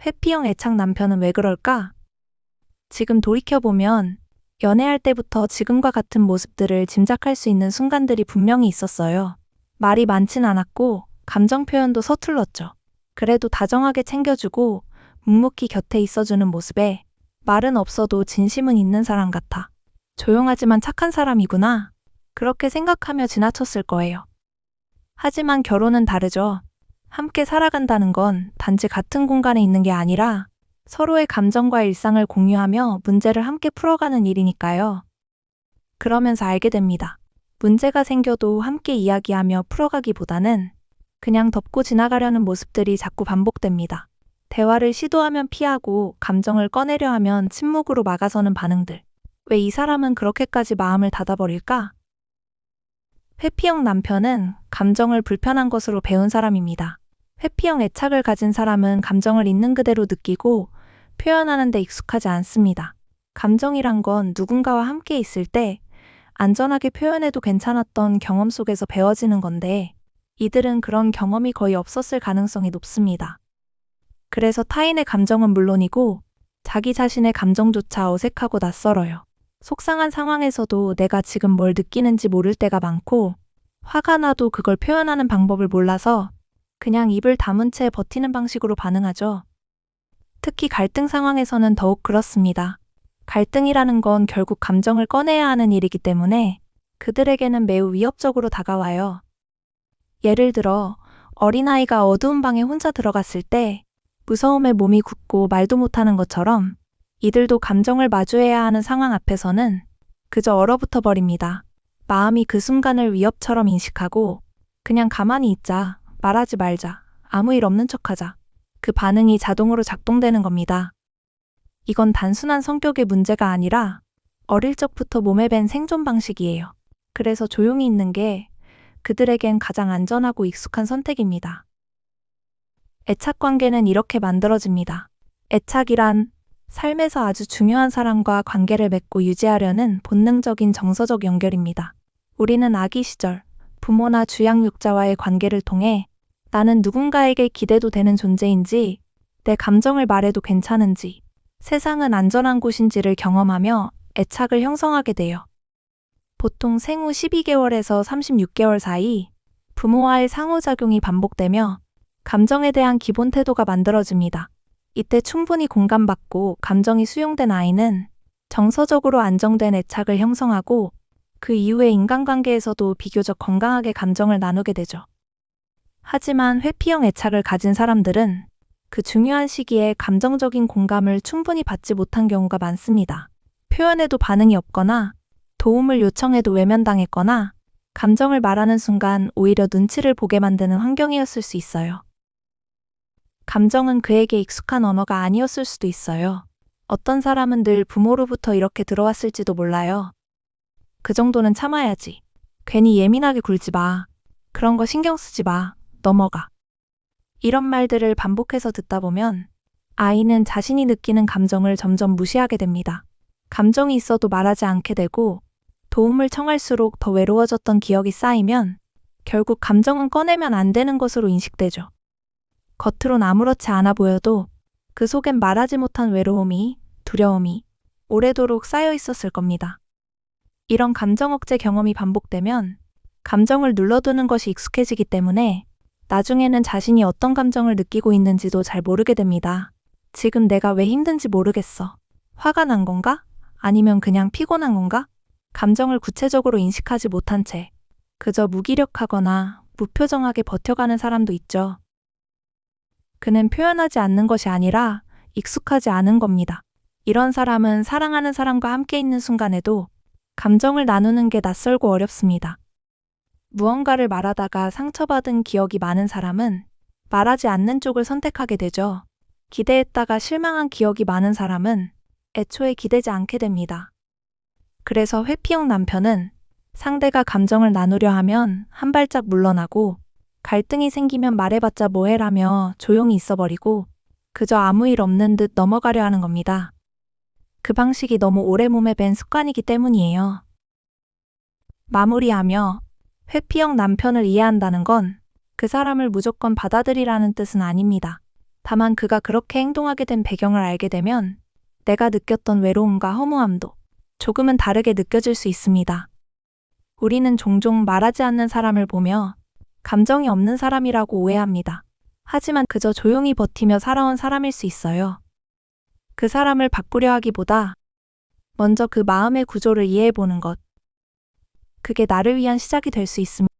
회피형 애착 남편은 왜 그럴까? 지금 돌이켜보면 연애할 때부터 지금과 같은 모습들을 짐작할 수 있는 순간들이 분명히 있었어요. 말이 많진 않았고 감정 표현도 서툴렀죠. 그래도 다정하게 챙겨주고 묵묵히 곁에 있어주는 모습에 말은 없어도 진심은 있는 사람 같아. 조용하지만 착한 사람이구나. 그렇게 생각하며 지나쳤을 거예요. 하지만 결혼은 다르죠. 함께 살아간다는 건 단지 같은 공간에 있는 게 아니라 서로의 감정과 일상을 공유하며 문제를 함께 풀어가는 일이니까요. 그러면서 알게 됩니다. 문제가 생겨도 함께 이야기하며 풀어가기보다는 그냥 덮고 지나가려는 모습들이 자꾸 반복됩니다. 대화를 시도하면 피하고 감정을 꺼내려 하면 침묵으로 막아서는 반응들. 왜 이 사람은 그렇게까지 마음을 닫아버릴까? 회피형 남편은 감정을 불편한 것으로 배운 사람입니다. 회피형 애착을 가진 사람은 감정을 있는 그대로 느끼고 표현하는 데 익숙하지 않습니다. 감정이란 건 누군가와 함께 있을 때 안전하게 표현해도 괜찮았던 경험 속에서 배워지는 건데 이들은 그런 경험이 거의 없었을 가능성이 높습니다. 그래서 타인의 감정은 물론이고 자기 자신의 감정조차 어색하고 낯설어요. 속상한 상황에서도 내가 지금 뭘 느끼는지 모를 때가 많고 화가 나도 그걸 표현하는 방법을 몰라서 그냥 입을 다문 채 버티는 방식으로 반응하죠. 특히 갈등 상황에서는 더욱 그렇습니다. 갈등이라는 건 결국 감정을 꺼내야 하는 일이기 때문에 그들에게는 매우 위협적으로 다가와요. 예를 들어 어린아이가 어두운 방에 혼자 들어갔을 때 무서움에 몸이 굳고 말도 못하는 것처럼 이들도 감정을 마주해야 하는 상황 앞에서는 그저 얼어붙어 버립니다. 마음이 그 순간을 위협처럼 인식하고 그냥 가만히 있자, 말하지 말자, 아무 일 없는 척하자. 그 반응이 자동으로 작동되는 겁니다. 이건 단순한 성격의 문제가 아니라 어릴 적부터 몸에 밴 생존 방식이에요. 그래서 조용히 있는 게 그들에겐 가장 안전하고 익숙한 선택입니다. 애착 관계는 이렇게 만들어집니다. 애착이란 삶에서 아주 중요한 사람과 관계를 맺고 유지하려는 본능적인 정서적 연결입니다. 우리는 아기 시절 부모나 주양육자와의 관계를 통해 나는 누군가에게 기대도 되는 존재인지, 내 감정을 말해도 괜찮은지, 세상은 안전한 곳인지를 경험하며 애착을 형성하게 돼요. 보통 생후 12개월에서 36개월 사이 부모와의 상호작용이 반복되며 감정에 대한 기본 태도가 만들어집니다. 이때 충분히 공감받고 감정이 수용된 아이는 정서적으로 안정된 애착을 형성하고 그 이후의 인간관계에서도 비교적 건강하게 감정을 나누게 되죠. 하지만 회피형 애착을 가진 사람들은 그 중요한 시기에 감정적인 공감을 충분히 받지 못한 경우가 많습니다. 표현해도 반응이 없거나 도움을 요청해도 외면당했거나 감정을 말하는 순간 오히려 눈치를 보게 만드는 환경이었을 수 있어요. 감정은 그에게 익숙한 언어가 아니었을 수도 있어요. 어떤 사람은 늘 부모로부터 이렇게 들어왔을지도 몰라요. 그 정도는 참아야지. 괜히 예민하게 굴지 마. 그런 거 신경 쓰지 마. 넘어가. 이런 말들을 반복해서 듣다 보면 아이는 자신이 느끼는 감정을 점점 무시하게 됩니다. 감정이 있어도 말하지 않게 되고 도움을 청할수록 더 외로워졌던 기억이 쌓이면 결국 감정은 꺼내면 안 되는 것으로 인식되죠. 겉으론 아무렇지 않아 보여도 그 속엔 말하지 못한 외로움이, 두려움이 오래도록 쌓여 있었을 겁니다. 이런 감정 억제 경험이 반복되면 감정을 눌러두는 것이 익숙해지기 때문에 나중에는 자신이 어떤 감정을 느끼고 있는지도 잘 모르게 됩니다. 지금 내가 왜 힘든지 모르겠어. 화가 난 건가? 아니면 그냥 피곤한 건가? 감정을 구체적으로 인식하지 못한 채 그저 무기력하거나 무표정하게 버텨가는 사람도 있죠. 그는 표현하지 않는 것이 아니라 익숙하지 않은 겁니다. 이런 사람은 사랑하는 사람과 함께 있는 순간에도 감정을 나누는 게 낯설고 어렵습니다. 무언가를 말하다가 상처받은 기억이 많은 사람은 말하지 않는 쪽을 선택하게 되죠. 기대했다가 실망한 기억이 많은 사람은 애초에 기대지 않게 됩니다. 그래서 회피형 남편은 상대가 감정을 나누려 하면 한 발짝 물러나고 갈등이 생기면 말해봤자 뭐해라며 조용히 있어버리고 그저 아무 일 없는 듯 넘어가려 하는 겁니다. 그 방식이 너무 오래 몸에 밴 습관이기 때문이에요. 마무리하며 회피형 남편을 이해한다는 건 그 사람을 무조건 받아들이라는 뜻은 아닙니다. 다만 그가 그렇게 행동하게 된 배경을 알게 되면 내가 느꼈던 외로움과 허무함도 조금은 다르게 느껴질 수 있습니다. 우리는 종종 말하지 않는 사람을 보며 감정이 없는 사람이라고 오해합니다. 하지만 그저 조용히 버티며 살아온 사람일 수 있어요. 그 사람을 바꾸려 하기보다 먼저 그 마음의 구조를 이해해보는 것. 그게 나를 위한 시작이 될 수 있습니다.